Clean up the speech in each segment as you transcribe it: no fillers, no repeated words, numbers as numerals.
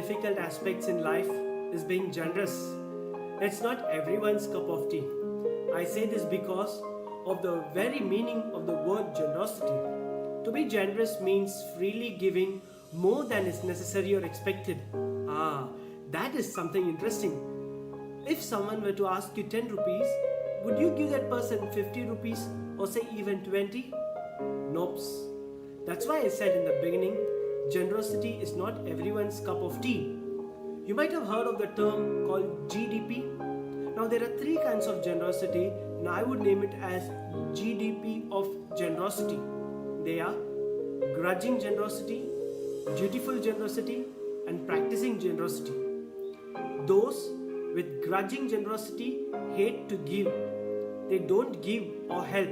difficult aspects in life is being generous. It's not everyone's cup of tea. I say this because of the very meaning of the word generosity. To be generous means freely giving more than is necessary or expected. That is something interesting. If someone were to ask you 10 rupees, would you give that person 50 rupees or say even 20? Nope. That's why I said in the beginning, generosity is not everyone's cup of tea. You might have heard of the term called GDP. Now there are three kinds of generosity and I would name it as GDP of generosity. They are grudging generosity, dutiful generosity and practicing generosity. Those with grudging generosity hate to give. They don't give or help.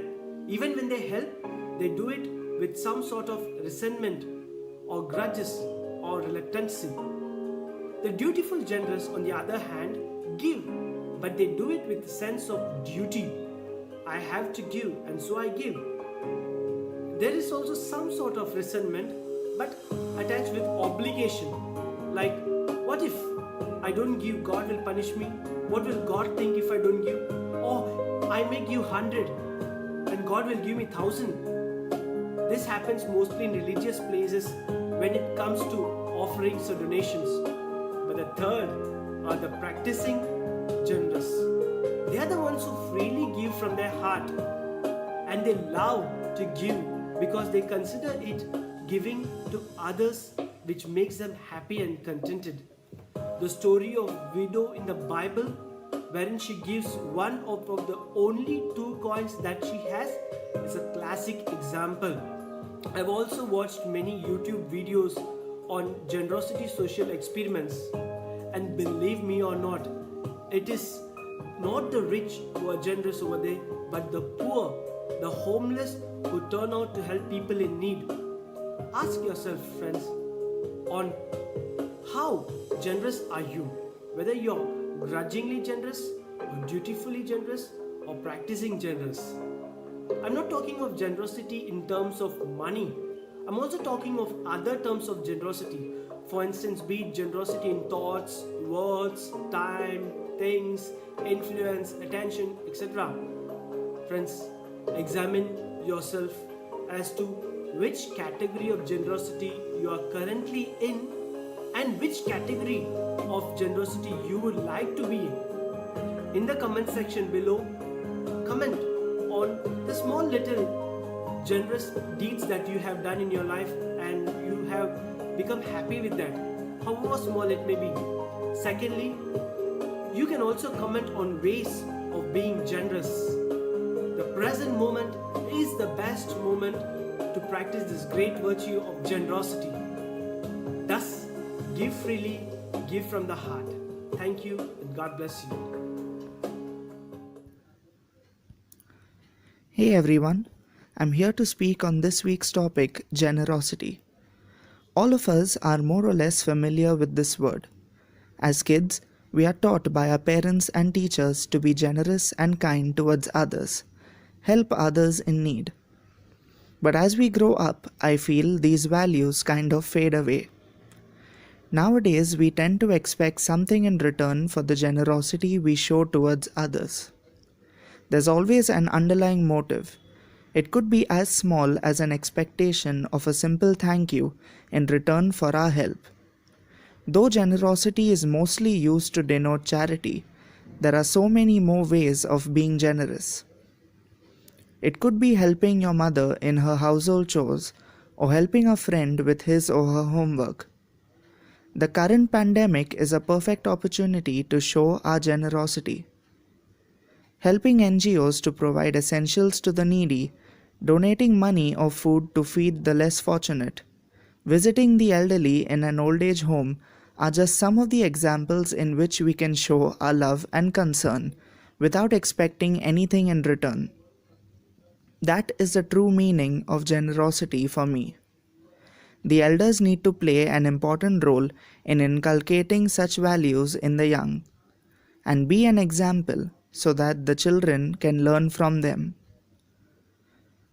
Even when they help, they do it with some sort of resentment or grudges or reluctancy. The dutiful generous, on the other hand, give, but they do it with a sense of duty. I have to give and so I give. There is also some sort of resentment but attached with obligation. Like, what if I don't give, God will punish me? What will God think if I don't give? Or I may give 100 and God will give me 1,000. This happens mostly in religious places when it comes to offerings or donations. But the third are the practicing generous. They are the ones who freely give from their heart and they love to give because they consider it giving to others which makes them happy and contented. The story of widow in the Bible, wherein she gives one out of the only 2 coins that she has, is a classic example. I've also watched many YouTube videos on generosity social experiments, and believe me or not, it is not the rich who are generous over there, but the poor, the homeless who turn out to help people in need. Ask yourself, friends, on how generous are you? Whether you're grudgingly generous or dutifully generous or practicing generous. I'm not talking of generosity in terms of money. I'm also talking of other terms of generosity. For instance, be it generosity in thoughts, words, time, things, influence, attention, etc. Friends, examine yourself as to which category of generosity you are currently in and which category of generosity you would like to be in. In the comment section below, comment on the small little generous deeds that you have done in your life and you have become happy with that, however small it may be. Secondly, you can also comment on ways of being generous. The present moment is the best moment to practice this great virtue of generosity. Thus, give freely, give from the heart. Thank you and God bless you. Hey everyone, I'm here to speak on this week's topic, generosity. All of us are more or less familiar with this word. As kids, we are taught by our parents and teachers to be generous and kind towards others, help others in need. But as we grow up, I feel these values kind of fade away. Nowadays, we tend to expect something in return for the generosity we show towards others. There's always an underlying motive. It could be as small as an expectation of a simple thank you in return for our help. Though generosity is mostly used to denote charity, there are so many more ways of being generous. It could be helping your mother in her household chores or helping a friend with his or her homework. The current pandemic is a perfect opportunity to show our generosity. Helping NGOs to provide essentials to the needy, donating money or food to feed the less fortunate, visiting the elderly in an old age home are just some of the examples in which we can show our love and concern without expecting anything in return. That is the true meaning of generosity for me. The elders need to play an important role in inculcating such values in the young and be an example so that the children can learn from them.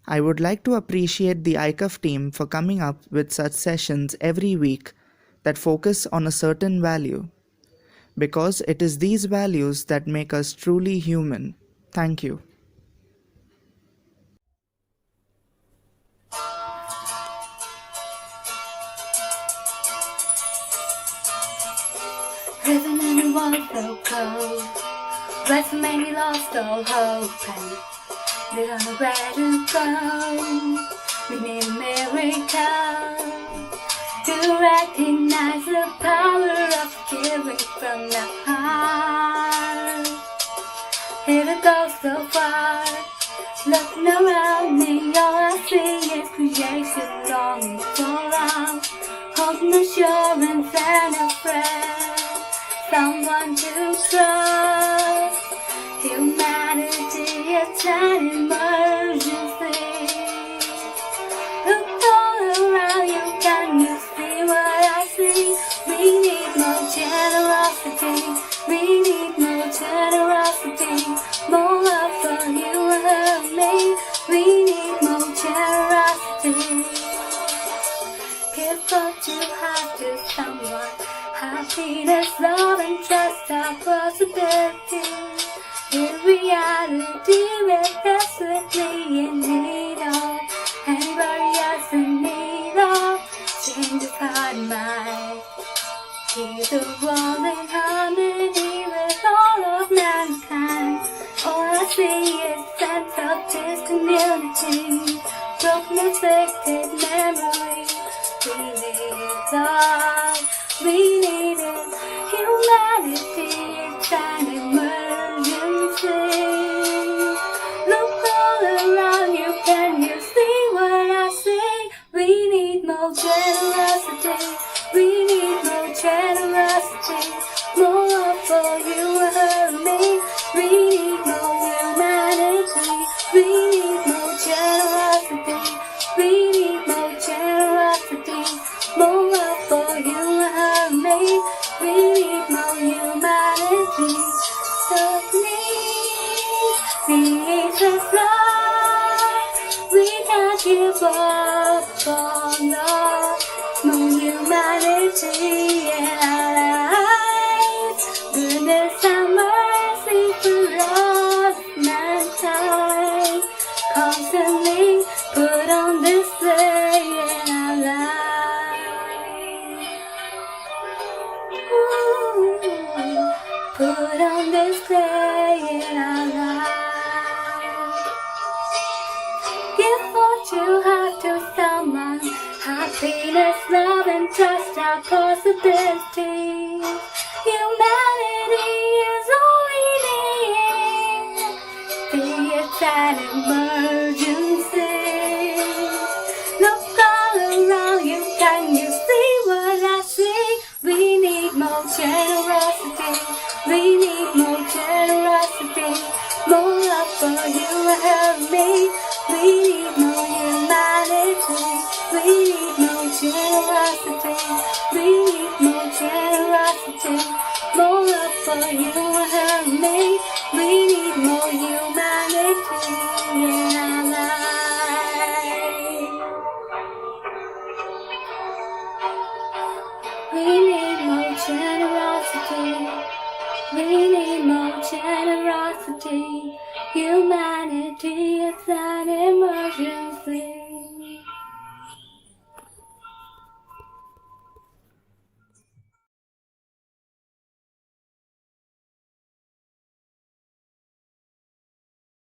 I would like to appreciate the AICUF team for coming up with such sessions every week that focus on a certain value, because it is these values that make us truly human. Thank you. Living in a world so cold, where so many lost all hope and they don't know where to go. We need a miracle to recognize the power of giving from the heart. Here to go so far, looking around me, all I see is creation longing for love, holding assurance and a friend, someone to trust. Humanity, it's an emergency. Look all around you, can you see what I see? We need more generosity. We need more generosity. More love for you and me. We need more generosity. Give what you have to someone. Happiness, love, and trust are possibilities. In reality, we're desperately in need of anybody else in need of change of heart and mind. Keep the world in harmony with all of mankind. All I see is sense of discommunity, broken afflicted memory. We need love, we need it. Humanity, it's an emergency. Look all around you, can you see what I see? We need more generosity. We need more generosity. More love for you and me. We need more humanity. We need more generosity. We need more generosity. More love for you and me. We need more humanity. So please, Jesus love. We can't give up on love. More humanity in our lives. Goodness and mercy for all mankind. Constantly put on display in our lives. Ooh, put on display in our lives. Give what you have to someone. Happiness, love, and trust are possibilities. Humanity is all we need. See, it's an emergency. Look all around you, can you see what I see? We need more generosity. We need more generosity. More love for you and me. We need more humanity. We need more generosity. We need more generosity. More love for you and me. We need more humanity in our lives. We need more generosity. We need more generosity. Humanity is an emergency.